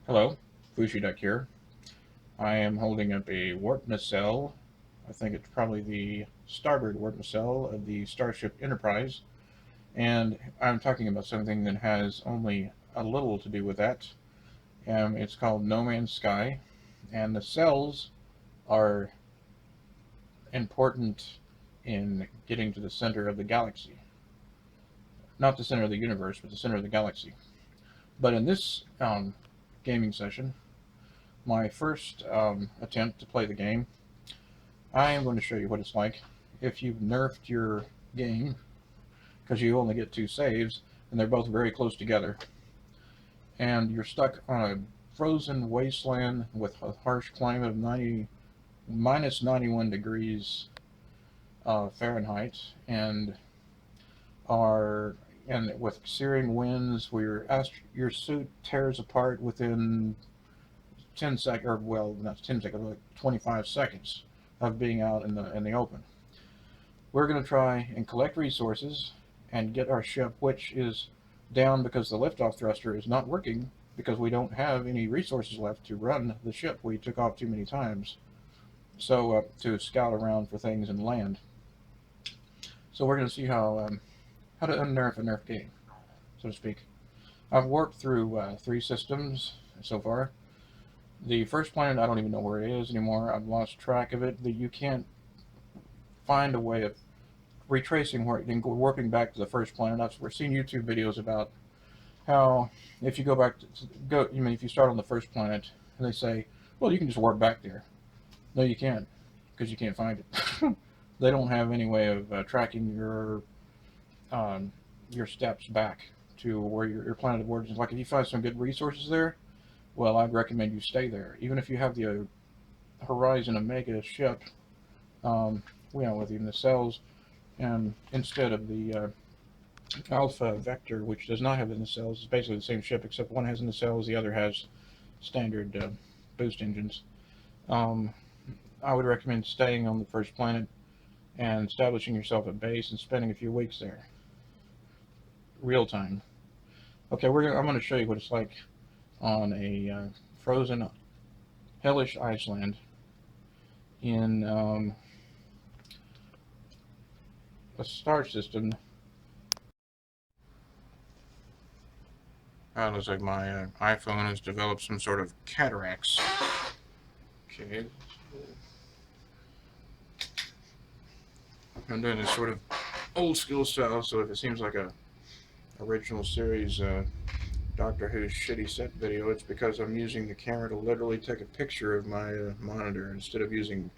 Hello, Fushi here. I am holding up a warp nacelle. I think it's probably the starboard warp nacelle of the Starship Enterprise, and I'm talking about something that has only a little to do with that. It's called No Man's Sky, and the cells are important in getting to the center of the galaxy. Not the center of the universe, but the center of the galaxy. But in this gaming session, my first attempt to play the game, I am going to show you what it's like if you've nerfed your game, because you only get 2 saves, and they're both very close together, and you're stuck on a frozen wasteland with a harsh climate of minus 91 degrees Fahrenheit, and with searing winds, where your suit tears apart within 10 seconds, or well, not 10 seconds, like 25 seconds of being out in the open. We're going to try and collect resources and get our ship, which is down because the liftoff thruster is not working, because we don't have any resources left to run the ship. We took off too many times, so to scout around for things and land. So we're going to see how to unnerf a nerf game, so to speak. I've warped through 3 systems so far. The first planet, I don't even know where it is anymore. I've lost track of it. That you can't find a way of retracing where and warping back to the first planet. We're seeing YouTube videos about how if you go back to if you start on the first planet and they say, well, you can just warp back there. No, you can't, because you can't find it. They don't have any way of tracking your steps back to where your planet of origin is. Like if you find some good resources there, well, I'd recommend you stay there, even if you have the Horizon Omega ship, with the nacelles, and instead of the Alpha Vector, which does not have the nacelles. It's basically the same ship, except one has the nacelles, the other has standard boost engines. I would recommend staying on the first planet and establishing yourself a base and spending a few weeks there, real time. Okay, I'm going to show you what it's like on a frozen, hellish Iceland in a star system. It looks like my iPhone has developed some sort of cataracts. Okay. I'm doing this sort of old school style, so if it seems like a original series Doctor Who's shitty set video, it's because I'm using the camera to literally take a picture of my monitor instead of using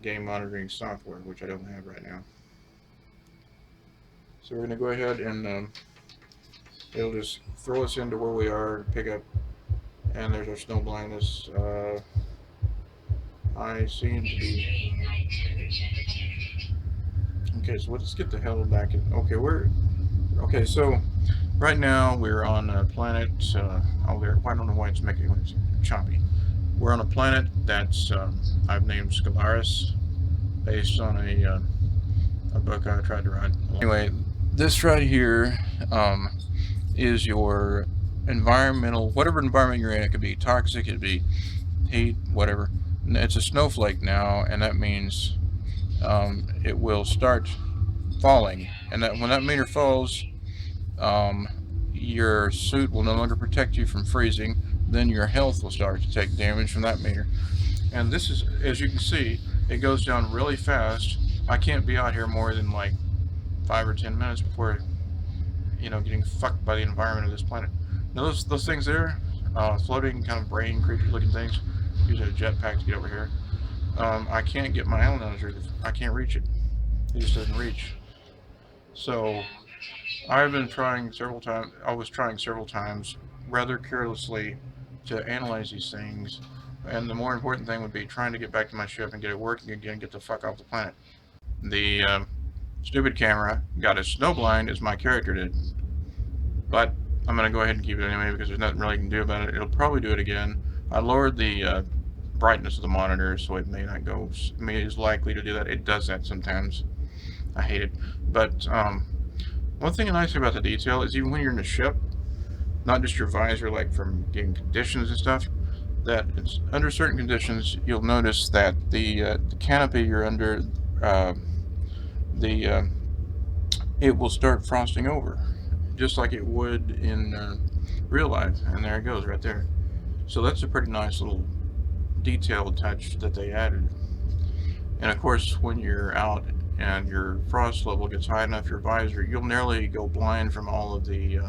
game monitoring software, which I don't have right now. So we're going to go ahead and it'll just throw us into where we are, pick up, and there's our snow blindness. I seem to be... Okay, so let's get the hell back in... Okay, so right now we're on a planet... I don't know why it's making it choppy. We're on a planet that's I've named Scalaris, based on a book I tried to write. Anyway, this right here is your environmental, whatever environment you're in. It could be toxic, it could be heat, whatever. It's a snowflake now, and that means it will start falling, and that when that meter falls, your suit will no longer protect you from freezing. Then your health will start to take damage from that meter, and this is, as you can see, it goes down really fast. I can't be out here more than like 5 or 10 minutes before getting fucked by the environment of this planet. Now those things there, floating kind of brain creature looking things, use a jetpack to get over here. I can't get my analyzer. I can't reach it. It just doesn't reach. So I've been trying several times. I was trying several times, rather carelessly, to analyze these things. And the more important thing would be trying to get back to my ship and get it working again, get the fuck off the planet. The stupid camera got as snowblind as my character did. But I'm going to go ahead and keep it anyway, because there's nothing really you can do about it. It'll probably do it again. I lowered the brightness of the monitor, so it may not go. It is likely to do that. It does that sometimes. I hate it. But one thing nice about the detail is even when you're in the ship, not just your visor, like from getting conditions and stuff. That it's, under certain conditions, you'll notice that the canopy you're under, uh, the it will start frosting over, just like it would in real life. And there it goes, right there. So that's a pretty nice little detailed touch that they added. And of course, when you're out and your frost level gets high enough, your visor, you'll nearly go blind from all of the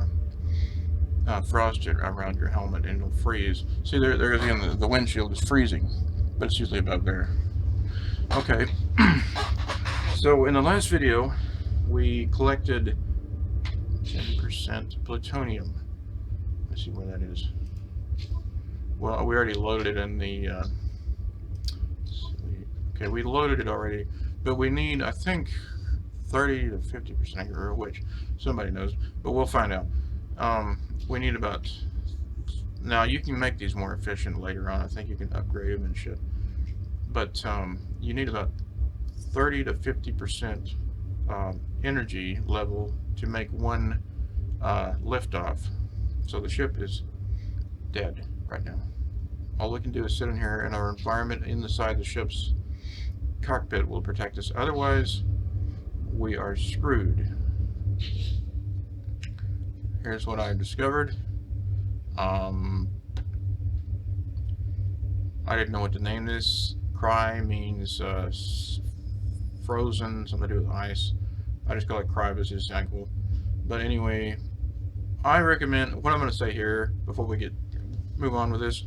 frost around your helmet, and it'll freeze. See, there again, the windshield is freezing, but it's usually about there. Okay, so in the last video, we collected 10% plutonium. Let's see where that is. Well, we already loaded it in the... okay, we loaded it already, but we need, I think, 30 to 50%, or which, somebody knows, but we'll find out. We need about... Now, you can make these more efficient later on. I think you can upgrade them and shit. But you need about 30 to 50% energy level to make one liftoff. So the ship is dead right now. All we can do is sit in here, and our environment inside the ship's cockpit will protect us. Otherwise, we are screwed. Here's what I've discovered. I didn't know what to name this. Cry means frozen, something to do with ice. I just call it cry because it's kind of cool. But anyway, I recommend, what I'm going to say here before we move on with this,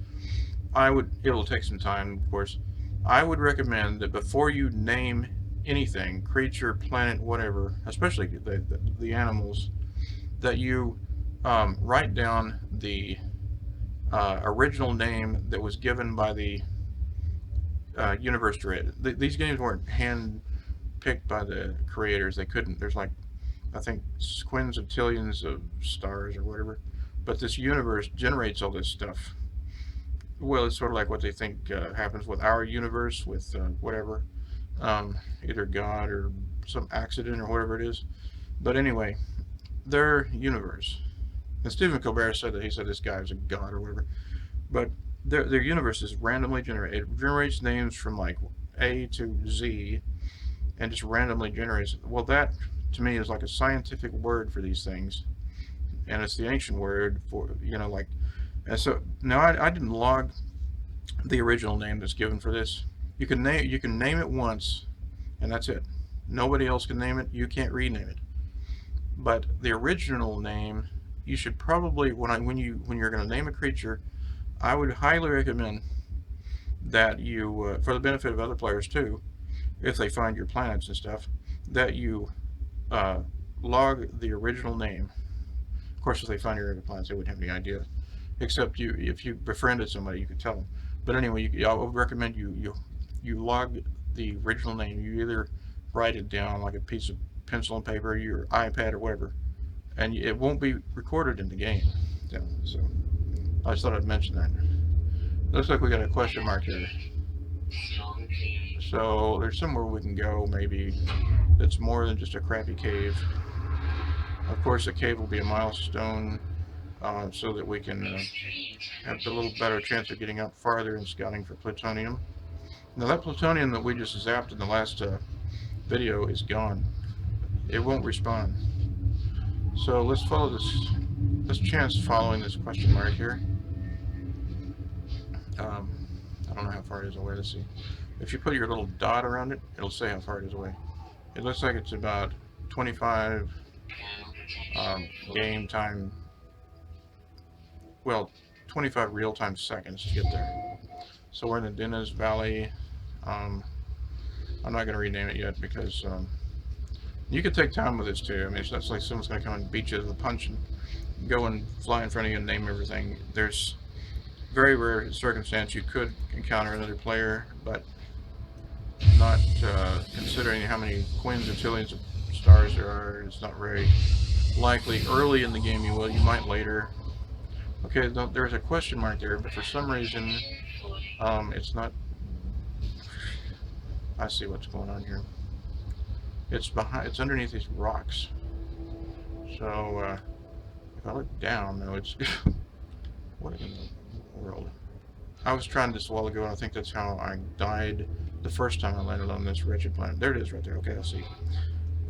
it'll take some time, of course. I would recommend that before you name anything, creature, planet, whatever, especially the animals, that you write down the original name that was given by the universe creator. These games weren't hand-picked by the creators. They couldn't. There's like, I think, quintillions of stars or whatever. But this universe generates all this stuff. Well, it's sort of like what they think happens with our universe, with whatever, either God or some accident or whatever it is. But anyway, their universe. And Stephen Colbert said that, he said this guy is a god or whatever. But their universe is randomly generated. It generates names from like A to Z, and just randomly generates. Well, that to me is like a scientific word for these things, and it's the ancient word for, you know, like. And so now I didn't log the original name that's given for this. You can name it once, and that's it. Nobody else can name it. You can't rename it. But the original name, you should probably, when you're going to name a creature, I would highly recommend that you, for the benefit of other players too, if they find your planets and stuff, that you log the original name. Of course, if they find your other planets, they wouldn't have any idea. Except if you befriended somebody, you could tell them. But anyway, I would recommend you log the original name. You either write it down like a piece of pencil and paper, your iPad or whatever, and it won't be recorded in the game. Yeah, so I just thought I'd mention that. Looks like we got a question mark here. So there's somewhere we can go, maybe, that's more than just a crappy cave. Of course, the cave will be a milestone, so that we can have a little better chance of getting up farther and scouting for plutonium. Now that plutonium that we just zapped in the last video is gone. It won't respawn. So let's follow this. Let's chance following this question mark here. I don't know how far it is away. Let's see. If you put your little dot around it, it'll say how far it is away. It looks like it's about 25 game time. Well, 25 real-time seconds to get there. So we're in the Dinas Valley. I'm not going to rename it yet because you could take time with this too. I mean, it's not like someone's going to come and beat you to the punch and go and fly in front of you and name everything. There's very rare circumstance you could encounter another player, but not considering how many quintillions of stars there are, it's not very likely. Early in the game you will, you might later. Okay, there's a question mark there, but for some reason it's not. I see what's going on here. It's underneath these rocks. So if I look down, no, it's... What in the world? I was trying this a while ago, and I think that's how I died the first time I landed on this wretched planet. There it is right there. Okay, I see.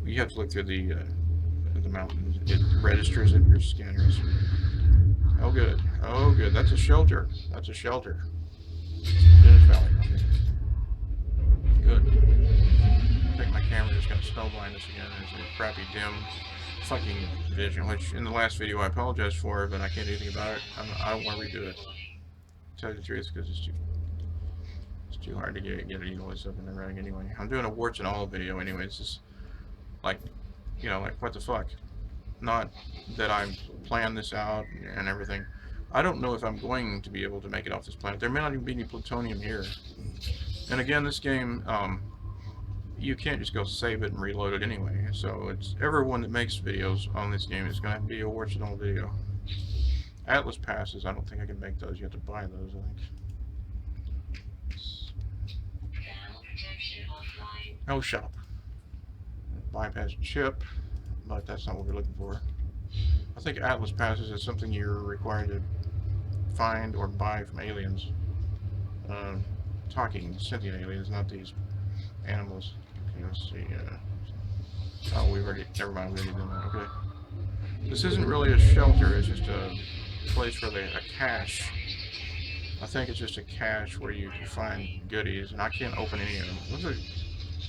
You have to look through the mountains. It registers at your scanners. Oh, good. Oh, good. That's a shelter. That's a shelter. Dennis Valley. Okay. Good. I think my camera just got snow blindness again. There's a crappy dim fucking vision, which in the last video I apologize for, but I can't do anything about it. I don't want to redo it. To tell you the truth, because it's too hard to get all this up and running anyway. I'm doing a warts and all video anyway. It's just like, you know, like what the fuck. Not that I planned this out and everything. I don't know if I'm going to be able to make it off this planet. There may not even be any plutonium here. And again, this game, you can't just go save it and reload it anyway. So it's everyone that makes videos on this game is going to be a warts and all video. Atlas passes, I don't think I can make those. You have to buy those, I think. Oh, shop. Bypass chip, but that's not what we're looking for. I think Atlas passes is something you're required to find or buy from aliens. Talking sentient aliens, not these animals. Okay, let's see. Oh, we've already. Never mind, we already done that. Okay. This isn't really a shelter. It's just a place for a cache. I think it's just a cache where you can find goodies, and I can't open any of them. Looks like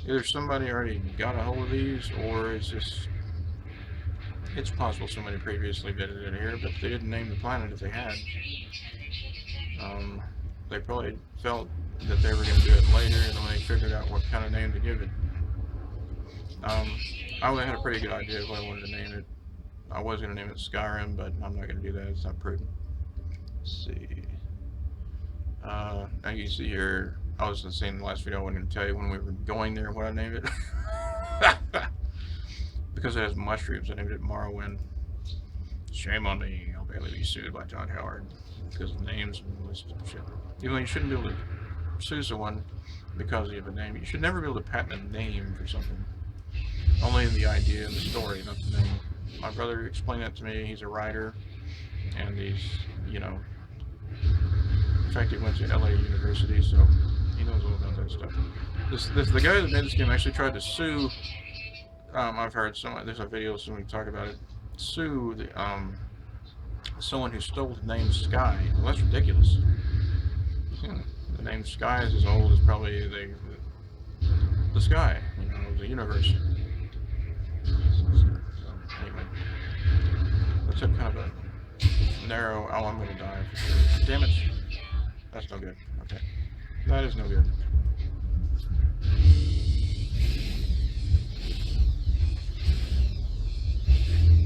either somebody already got a hold of these, or it's just. It's possible somebody previously visited here, but they didn't name the planet if they had. They probably felt that they were going to do it later, and then they figured out what kind of name to give it. I only had a pretty good idea of what I wanted to name it. I was going to name it Skyrim, but I'm not going to do that. It's not prudent. Let's see. Now you see here, I was saying in the last video, I wasn't going to tell you when we were going there what I named it. Because it has mushrooms, I named it Morrowind. Shame on me, I'll barely be sued by John Howard. Because of names and all this shit. Even though you shouldn't be able to sue someone because you have a name. You should never be able to patent a name for something. Only the idea and the story, not the name. My brother explained that to me. He's a writer, and he's, you know, in fact, he went to LA University, so he knows all about that stuff. The guy that made this game actually tried to sue. I've heard there's a video someone talk about it. Sue the someone who stole the name Sky. Well, that's ridiculous. The name Sky is as old as probably the sky, you know, the universe. So, anyway, that's a kind of a narrow. Oh, I'm going to die. Damn it! That's no good. Okay, that is no good.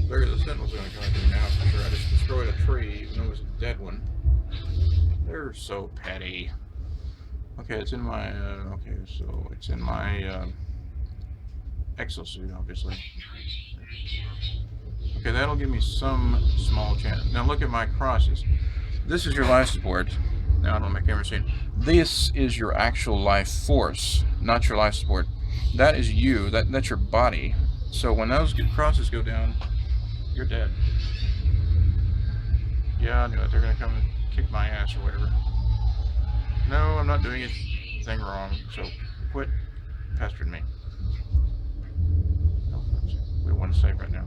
The sentinels are going to come after me now for sure. I just destroyed a tree, even though it was a dead one. They're so petty. Okay, it's in my, okay, so it's in my, exosuit, obviously. Okay, that'll give me some small chance. Now look at my crosses. This is your life support. Now I don't know my camera scene. This is your actual life force, not your life support. That is you, that's your body. So when those crosses go down, you're dead. Yeah, I knew it. They're gonna come and kick my ass or whatever. No, I'm not doing anything wrong, so quit pestering me. No, we want to save right now.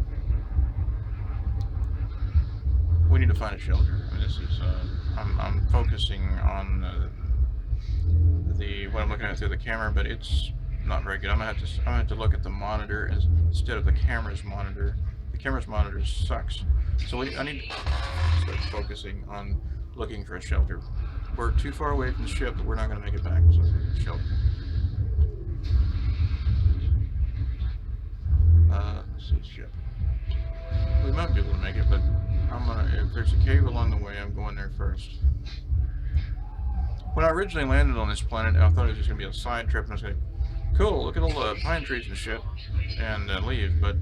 We need to find a shelter. I mean, this is, I'm focusing on what I'm looking at through the camera, but it's not very good. I'm gonna have to look at the monitor instead of the camera's monitor. The camera's monitor sucks. So I need to start focusing on looking for a shelter. We're too far away from the ship that we're not going to make it back. So shelter. Let's see, ship. We might be able to make it, but if there's a cave along the way, I'm going there first. When I originally landed on this planet, I thought it was just going to be a side trip, and I was going, cool, look at all the pine trees and shit, and leave, but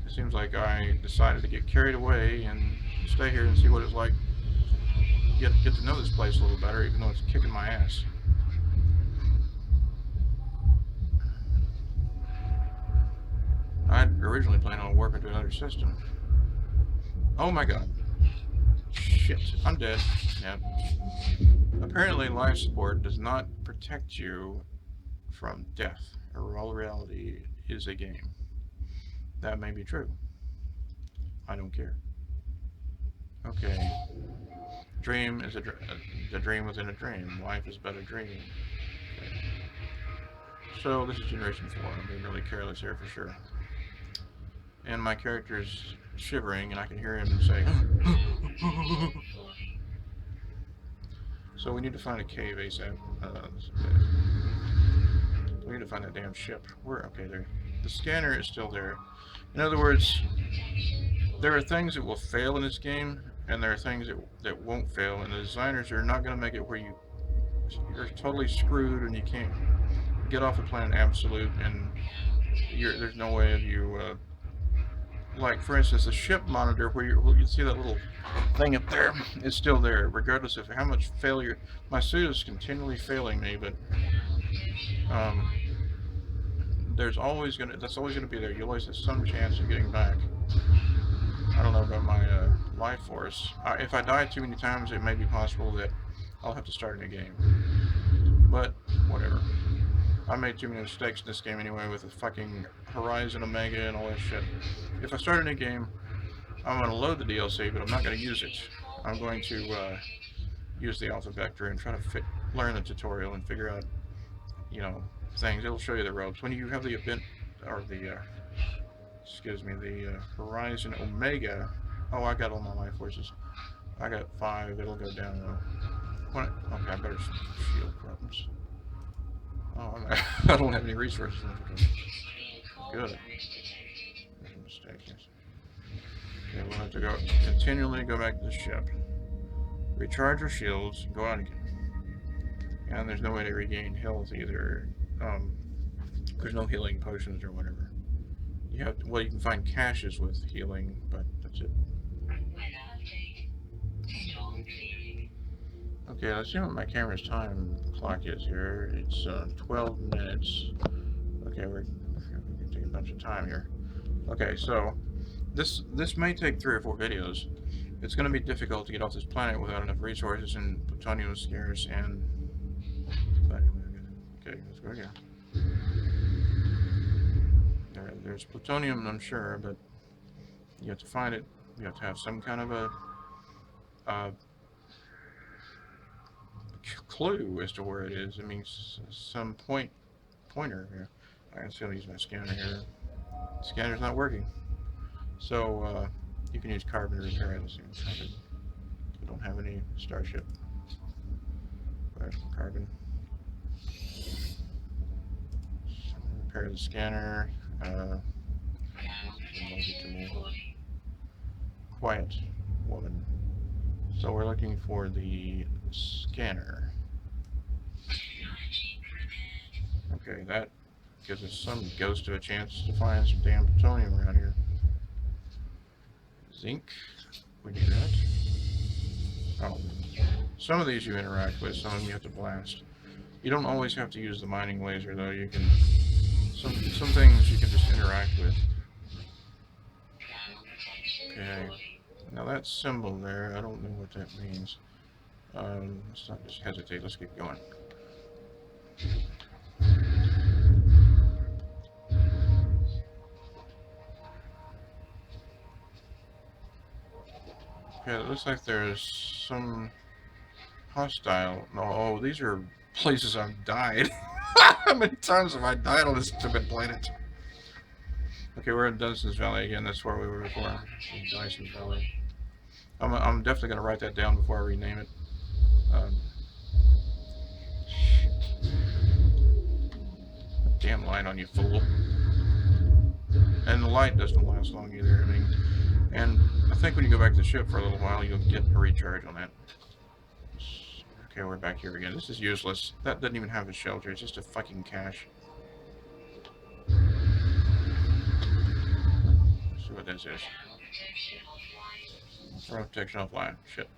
it seems like I decided to get carried away and stay here and see what it's like. Get to know this place a little better, even though it's kicking my ass. I'd originally planned on warping to another system. Oh my god. Shit. I'm dead. Yep. Apparently life support does not protect you from death. All reality is a game. That may be true. I don't care. Okay. Dream is a dream within a dream. Life is but a dream. Okay. So this is Generation 4. I'm being really careless here for sure. And my character is shivering, and I can hear him say, so we need to find a cave ASAP. We need to find that damn ship. Okay, there. The scanner is still there. In other words, there are things that will fail in this game, and there are things that won't fail, and the designers are not going to make it where you're totally screwed and you can't get off the planet Absolute, and there's no way of you, like for instance the ship monitor where you see that little thing up there is still there, regardless of how much failure. My suit is continually failing me, but that's always gonna be there. You always have some chance of getting back. I don't know about my life force. If I die too many times, it may be possible that I'll have to start a new game. But whatever. I made too many mistakes in this game anyway with the fucking Horizon Omega and all that shit. If I start a new game, I'm going to load the DLC, but I'm not going to use it. I'm going to use the Alpha Vector and try to learn the tutorial and figure out, you know, things. It'll show you the ropes. When you have the event, or the, the Horizon Omega. Oh, I got all my life forces. I got 5. It'll go down though. Okay, I better shield problems. Oh, I don't have any resources. Good. Mistake, yes. Okay, we'll have to continually go back to the ship. Recharge our shields, go out again. And there's no way to regain health either. There's no healing potions or whatever. You can find caches with healing, but that's it. Okay, let's see what my camera's time clock is here. It's 12 minutes. Okay, we're going to take a bunch of time here. Okay, so this may take 3 or 4 videos. It's going to be difficult to get off this planet without enough resources, and plutonium is scarce, and... Okay, let's go again. There's plutonium, I'm sure, but you have to find it. You have to have some kind of a clue as to where it is. I mean, some pointer here. I'm just going to use my scanner here. The scanner's not working. So, you can use carbon to repair it. I don't have any starship. Right, carbon. Repair the scanner. Quiet woman. So we're looking for the scanner. Okay, that gives us some ghost of a chance to find some damn plutonium around here. Zinc. We need that. Oh. Some of these you interact with, some of them you have to blast. You don't always have to use the mining laser though, you can... Some things you can just interact with. Okay. Now that symbol there, I don't know what that means. Let's not just hesitate, let's keep going. Okay, it looks like there's some hostile... Oh, these are places I've died. How many times have I died on this stupid planet? Okay, we're in Dunson's Valley again. That's where we were before. Dyson's Valley. I'm definitely going to write that down before I rename it. Damn light on you, fool. And the light doesn't last long either. I mean, and I think when you go back to the ship for a little while, you'll get a recharge on that. Okay, we're back here again. This is useless. That doesn't even have a shelter. It's just a fucking cache. Let's see what this is. Protection offline. Shit.